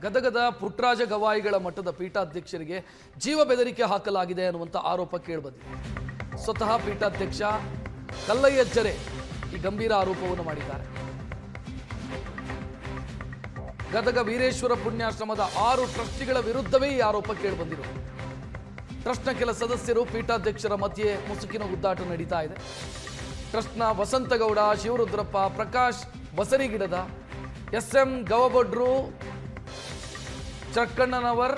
ಗದಗದ ಪುಟ್ಟರಾಜ ಗವಾಯಿಗಳ ಮಠದ ಪೀಠಾಧ್ಯಕ್ಷರಿಗೆ ಜೀವ ಬೆದರಿಕೆ ಹಾಕಲಾಗಿದೆ ಅನ್ನುವಂಥ ಆರೋಪ ಕೇಳಿಬಂದಿದೆ. ಸ್ವತಃ ಪೀಠಾಧ್ಯಕ್ಷ ಕಲ್ಲಯ್ಯಜ್ಜರೆ ಈ ಗಂಭೀರ ಆರೋಪವನ್ನು ಮಾಡಿದ್ದಾರೆ. ಗದಗ ವೀರೇಶ್ವರ ಪುಣ್ಯಾಶ್ರಮದ 6 ಟ್ರಸ್ಟಿಗಳ ವಿರುದ್ಧವೇ ಈ ಆರೋಪ ಕೇಳಿಬಂದಿದೆ. ಟ್ರಸ್ಟ್ನ ಕೆಲ ಸದಸ್ಯರು ಪೀಠಾಧ್ಯಕ್ಷರ ಮಧ್ಯೆ ಮುಸುಕಿನ ಗುದ್ದಾಟ ನಡೀತಾ ಇದೆ. ಟ್ರಸ್ಟ್ನ ವಸಂತಗೌಡ, ಶಿವರುದ್ರಪ್ಪ, ಪ್ರಕಾಶ್ ಬಸರಿಗಿಡದ, ಎಸ್.ಎಂ. ಗವಬೊಡ್ರು, ಚಕ್ಕಣ್ಣನವರ್,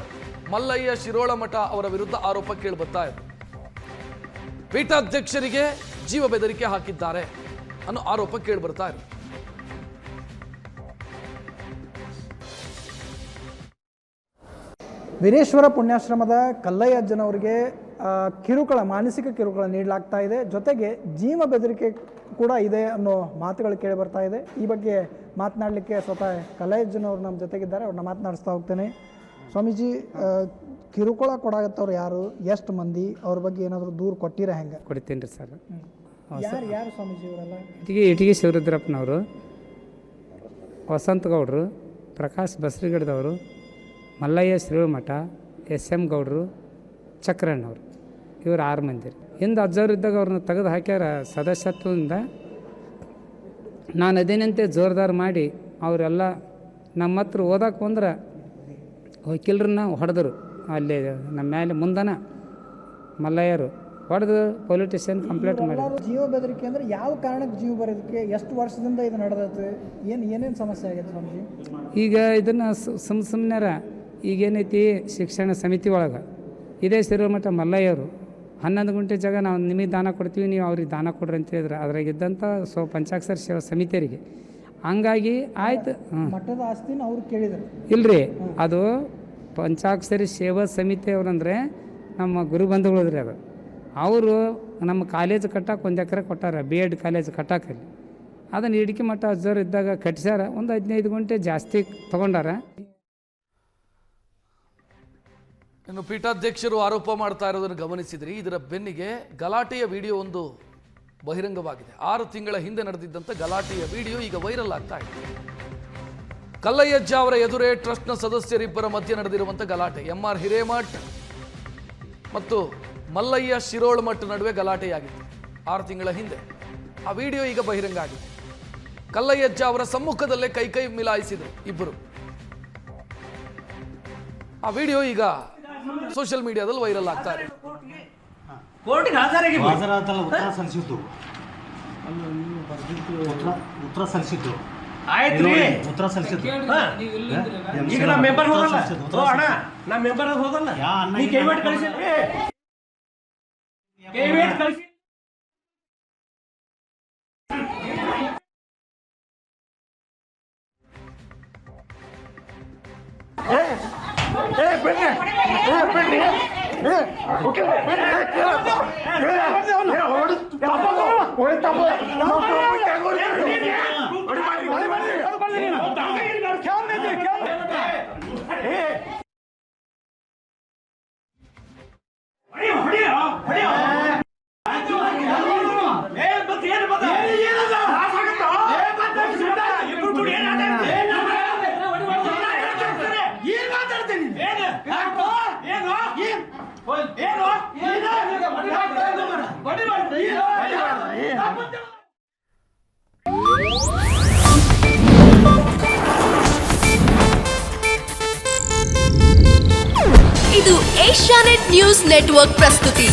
ಮಲ್ಲಯ್ಯ ಶಿರೋಳಮಠ ಅವರ ವಿರುದ್ಧ ಆರೋಪ ಕೇಳಿಬರ್ತಾ ಇದೆ. ಪೀಠಾಧ್ಯಕ್ಷರಿಗೆ ಜೀವ ಬೆದರಿಕೆ ಹಾಕಿದ್ದಾರೆ ಅನ್ನೋ ಆರೋಪ ಕೇಳಿಬರ್ತಾ ಇದೆ. ವೀರೇಶ್ವರ ಪುಣ್ಯಾಶ್ರಮದ ಕಲ್ಲಯ್ಯಜ್ಜನವರಿಗೆ ಮಾನಸಿಕ ಕಿರುಕುಳ ನೀಡಲಾಗ್ತಾ ಇದೆ. ಜೊತೆಗೆ ಜೀವ ಬೆದರಿಕೆ ಕೂಡ ಇದೆ ಅನ್ನೋ ಮಾತುಗಳು ಕೇಳಿ ಬರ್ತಾ ಇದೆ. ಈ ಬಗ್ಗೆ ಮಾತನಾಡಲಿಕ್ಕೆ ಸ್ವತಃ ಕಲ್ಲಯ್ಯಜ್ಜನವರು ನಮ್ಮ ಜೊತೆಗಿದ್ದಾರೆ. ಅವ್ರನ್ನ ಮಾತನಾಡಿಸ್ತಾ ಹೋಗ್ತೇನೆ. ಸ್ವಾಮೀಜಿ, ಕಿರುಕುಳ ಕೊಡಾಗತ್ತವ್ರು ಯಾರು, ಎಷ್ಟು ಮಂದಿ, ಅವ್ರ ಬಗ್ಗೆ ಏನಾದರೂ ದೂರು ಕೊಟ್ಟಿರ ಹೆಂಗೆ? ಕೊಡ್ತೀನಿ ರೀ ಸರ್. ಯಾರು ಸ್ವಾಮೀಜಿ ಅವರೆಲ್ಲ? ಇಟಿಗೆ ಶಿವರುದ್ರಪ್ಪನವರು, ವಸಂತಗೌಡರು, ಪ್ರಕಾಶ್ ಬಸರಿಗಿಡದವರು, ಮಲ್ಲಯ್ಯ ಶ್ರೀಮಠ, ಎಸ್.ಎಂ. ಗೌಡರು, ಚಕ್ರಣ್ಣವರು, ಇವರು 6 ಮಂದಿ. ಹಿಂದೆ ಅಜ್ಜವ್ರು ಅವ್ರನ್ನ ತೆಗೆದು ಹಾಕ್ಯಾರ ಸದಸ್ಯತ್ವದಿಂದ. ನಾನು ಅದೇನಂತೆ ಜೋರ್ದಾರ್ ಮಾಡಿ ಅವರೆಲ್ಲ ನಮ್ಮ ಹತ್ರ ಓದಕ್ಕೆ ಬಂದ್ರೆ ವಕೀಲರನ್ನ ಹೊಡೆದರು. ಅಲ್ಲಿ ನಮ್ಮ ಮೇಲೆ ಮುಂದನ ಮಲ್ಲಯ್ಯರು ಹೊಡೆದು ಪೊಲೀಸ್ ಸ್ಟೇಷನ್ ಕಂಪ್ಲೇಂಟ್ ಮಾಡಿ. ಜೀವ ಬೆದರಿಕೆ ಅಂದರೆ ಯಾವ ಕಾರಣಕ್ಕೆ ಜೀವ ಬರೋದಕ್ಕೆ, ಎಷ್ಟು ವರ್ಷದಿಂದ ಇದು ನಡೆದೈತೆ, ಏನೇನು ಸಮಸ್ಯೆ ಆಗೈತೆ ಸ್ವಾಮೀಜಿ? ಈಗ ಇದನ್ನು ಸುಮ್ಮನೆ ಈಗೇನೈತಿ, ಶಿಕ್ಷಣ ಸಮಿತಿ ಒಳಗೆ ಇದೇ ಶಿರೋಮಠ ಮಲ್ಲಯ್ಯವರು 11 ಗುಂಟೆ ಜಾಗ ನಾವು ನಿಮಗೆ ದಾನ ಕೊಡ್ತೀವಿ, ನೀವು ಅವ್ರಿಗೆ ದಾನ ಕೊಡ್ರಿ ಅಂತ ಹೇಳಿದ್ರೆ ಅದ್ರಾಗಿದ್ದಂಥ ಪಂಚಾಕ್ಷರ ಸೇವಾ ಸಮಿತಿಯರಿಗೆ. ಹಂಗಾಗಿ ಆಯ್ತು. ಮಠದ ಆಸ್ತಿನ ಅವ್ರು ಕೇಳಿದ್ರು ಇಲ್ರಿ, ಅದು ಪಂಚಾಕ್ಷರಿ ಸೇವಾ ಸಮಿತಿಯವ್ರಂದರೆ ನಮ್ಮ ಗುರುಬಂಧುಗಳಿದ್ರಿ. ಅದು ಅವರು ನಮ್ಮ ಕಾಲೇಜ್ ಕಟ್ಟಕ್ಕೆ 1 ಎಕರೆ ಕೊಟ್ಟಾರ, B.Ed ಕಾಲೇಜ್ ಕಟ್ಟಕ್ಕಲ್ಲಿ. ಅದನ್ನು ಇಡಿಕೆ ಮಠ ಅಜ್ಜರು ಇದ್ದಾಗ ಕಟ್ಟಿಸ್ಯಾರ. ಒಂದು 15 ಗುಂಟೆ ಜಾಸ್ತಿ ತೊಗೊಂಡಾರ. ಇನ್ನು ಪೀಠಾಧ್ಯಕ್ಷರು ಆರೋಪ ಮಾಡ್ತಾ ಇರೋದನ್ನು ಗಮನಿಸಿದ್ರಿ. ಇದರ ಬೆನ್ನಿಗೆ ಗಲಾಟೆಯ ವಿಡಿಯೋ ಒಂದು ಬಹಿರಂಗವಾಗಿದೆ. 6 ತಿಂಗಳ ಹಿಂದೆ ನಡೆದಿದ್ದಂಥ ಗಲಾಟೆಯ ವಿಡಿಯೋ ಈಗ ವೈರಲ್ ಆಗ್ತಾ ಇದೆ. ಕಲ್ಲಯ್ಯಜ್ಜ ಅವರ ಎದುರೇ ಟ್ರಸ್ಟ್ನ ಸದಸ್ಯರಿಬ್ಬರ ಮಧ್ಯೆ ನಡೆದಿರುವಂಥ ಗಲಾಟೆ. ಎಂ.ಆರ್. ಹಿರೇಮಠ್ ಮತ್ತು ಮಲ್ಲಯ್ಯ ಶಿರೋಳಮಠ್ ನಡುವೆ ಗಲಾಟೆಯಾಗಿತ್ತು 6 ತಿಂಗಳ ಹಿಂದೆ. ಆ ವಿಡಿಯೋ ಈಗ ಬಹಿರಂಗ ಆಗಿದೆ. ಕಲ್ಲಯ್ಯಜ್ಜ ಅವರ ಸಮ್ಮುಖದಲ್ಲೇ ಕೈ ಮಿಲಾಯಿಸಿದರು ಇಬ್ಬರು. ಆ ವಿಡಿಯೋ ಈಗ ಸೋಷಿಯಲ್ ಮೀಡಿಯಾದಲ್ಲಿ ವೈರಲ್ ಆಗ್ತಾ ಇದೆ. ಉತ್ತರ ಸಲ್ಲಿಸಿದ್ದು ಈಗ ನಾ ಮೆಂಬರ್ ಹೋಗಲ್ಲ ಅಣ್ಣ, ನಾ ಮೆಂಬರ್ ಹೋಗಲ್ಲ. ನೀ ಕೈವೇಟ್ ಕಳಿಸಿ, ಕೈವೇಟ್ ಕಳಿಸಿ. ಇದು ಏಷ್ಯಾನೆಟ್ ನ್ಯೂಸ್ ನೆಟ್ವರ್ಕ್ ಪ್ರಸ್ತುತಿ.